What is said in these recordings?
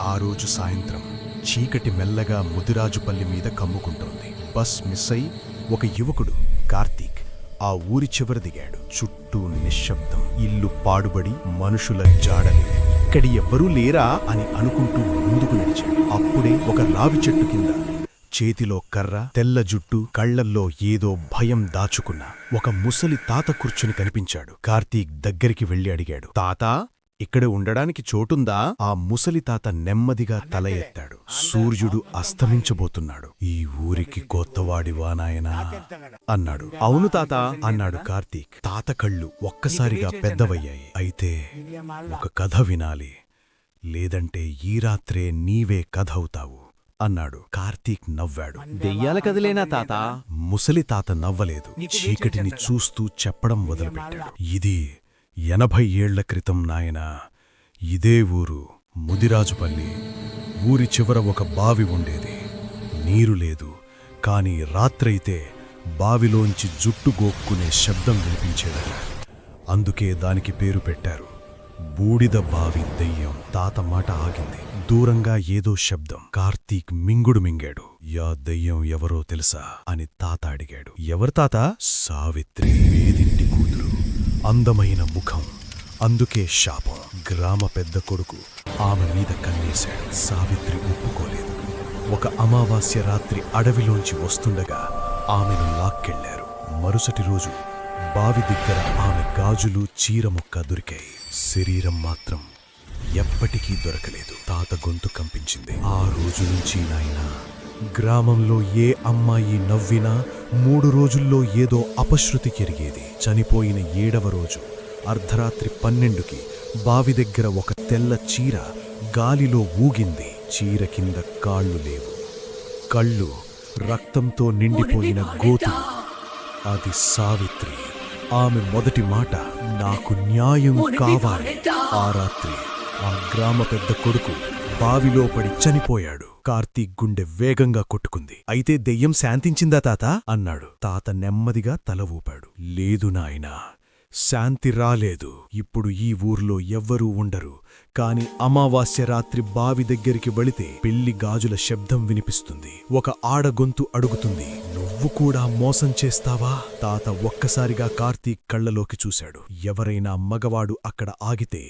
ఆ రోజు సాయంత్రం చీకటి మెల్లగా ముదిరాజుపల్లి మీద కమ్ముకుంటోంది. బస్ మిస్ అయి ఒక యువకుడు కార్తీక్ ఆ ఊరి చివర దిగాడు. చుట్టూ నిశ్శబ్దం, ఇల్లు పాడుబడి, మనుషుల జాడలు. ఇక్కడి ఎవ్వరూ లేరా అని అనుకుంటూ ముందుకు నడిచాడు. అప్పుడే ఒక రావి చెట్టు కింద చేతిలో కర్ర, తెల్ల జుట్టు, కళ్లల్లో ఏదో భయం దాచుకున్న ఒక ముసలి తాత కూర్చుని కనిపించాడు. కార్తీక్ దగ్గరికి వెళ్లి అడిగాడు, తాతా, ఇక్కడ ఉండడానికి చోటుందా? ఆ ముసలి తాత నెమ్మదిగా తల ఎత్తాడు. సూర్యుడు అస్తమించబోతున్నాడు. ఈ ఊరికి కొత్తవాడివా నాయనా అన్నాడు. అవును తాత అన్నాడు కార్తీక్. తాత కళ్ళు ఒక్కసారిగా పెద్దవయ్యాయి. అయితే ఒక కథ వినాలి, లేదంటే ఈ రాత్రే నీవే కథ అవుతావు అన్నాడు. కార్తీక్ నవ్వాడు. దెయ్యాల కదిలేనా తాత? ముసలి తాత నవ్వలేదు. చీకటిని చూస్తూ చెప్పడం మొదలుపెట్టాడు. ఇది 80 ఏళ్ల క్రితం నాయనా. ఇదే ఊరు ముదిరాజుపల్లి. ఊరి చివర ఒక బావి ఉండేది. నీరు లేదు, కాని రాత్రైతే బావిలోంచి జుట్టు గోక్కునే శబ్దం వినిపించేదట. అందుకే దానికి పేరు పెట్టారు, బూడిద బావి దెయ్యం. తాత మాట ఆగింది. దూరంగా ఏదో శబ్దం. కార్తీక్ మింగుడు మింగాడు. యా దెయ్యం ఎవరో తెలుసా అని తాత అడిగాడు. ఎవరు తాత? సావిత్రి, వేదింటి కూతురు. అందమైన ముఖం, అందుకే శాపం. గ్రామ పెద్ద కొడుకు ఆమె మీద కన్నేశాడు. సావిత్రి ఒప్పుకోలేదు. ఒక అమావాస్య రాత్రి అడవిలోంచి వస్తుండగా ఆమెను లాక్కెళ్లారు. మరుసటి రోజు బావి దగ్గర ఆమె గాజులు, చీరముక్క దొరికాయి. శరీరం మాత్రం ఎప్పటికీ దొరకలేదు. తాత గొంతు కంపించింది. ఆ రోజు నుంచి నాయనా, గ్రామంలో ఏ అమ్మాయి నవ్వినా 3 రోజుల్లో ఏదో అపశృతి కెరిగేది. చనిపోయిన 7వ రోజు అర్ధరాత్రి 12కి బావి దగ్గర ఒక తెల్ల చీర గాలిలో ఊగింది. చీర కింద కాళ్ళు లేవు, కళ్ళు రక్తంతో నిండిపోయిన గోతులు. అది సావిత్రి. ఆమె మొదటి మాట, నాకు న్యాయం కావాలి. ఆ రాత్రి ఆ గ్రామ పెద్ద కొడుకు బావిలో పడి చనిపోయాడు. కార్తీక్ గుండె వేగంగా కొట్టుకుంది. అయితే దెయ్యం శాంతించిందా తాత అన్నాడు. తాత నెమ్మదిగా తల ఊపాడు. లేదు నాయనా, శాంతి రాలేదు. ఇప్పుడు ఈ ఊర్లో ఎవ్వరూ ఉండరు. కాని అమావాస్య రాత్రి బావి దగ్గరికి వెళితే పెళ్లి గాజుల శబ్దం వినిపిస్తుంది. ఒక ఆడగొంతు అడుగుతుంది, నువ్వు కూడా మోసం చేస్తావా? తాత ఒక్కసారిగా కార్తీక్ కళ్లలోకి చూశాడు. ఎవరైనా మగవాడు అక్కడ ఆగితే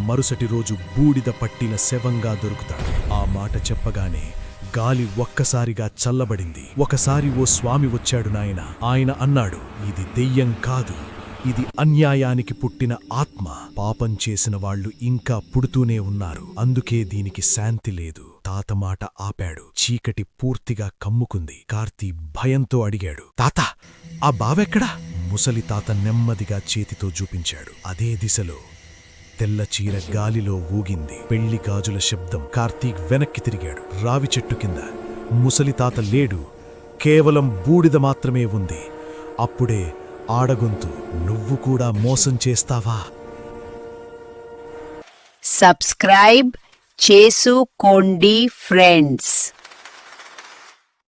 మరుసటి రోజు బూడిద పట్టిన శవంగా దొరుకుతాడు. ఆ మాట చెప్పగానే గాలి ఒక్కసారిగా చల్లబడింది. ఒకసారి ఓ స్వామి వచ్చాడు నాయనా. ఆయన అన్నాడు, ఇది దెయ్యం కాదు, ఇది అన్యాయానికి పుట్టిన ఆత్మ. పాపం చేసిన వాళ్ళు ఇంకా పుడుతూనే ఉన్నారు. అందుకే దీనికి శాంతి లేదు. తాత మాట ఆపాడు. చీకటి పూర్తిగా కమ్ముకుంది. కార్తీ భయంతో అడిగాడు, తాత, ఆ బావెక్కడా? ముసలి తాత నెమ్మదిగా చేతితో చూపించాడు. అదే దిశలో తెల్ల చీర గాలిలో ఊగింది. పెళ్లి గాజుల శబ్దం. కార్తీక్ వెనక్కి తిరిగాడు. రావి చెట్టు కింద ముసలి తాత లేడు, కేవలం బూడిద మాత్రమే ఉంది. అప్పుడే ఆడగొంతు, నువ్వు కూడా మోసం చేస్తావా? సబ్స్క్రైబ్ చేసుకోండి ఫ్రెండ్స్.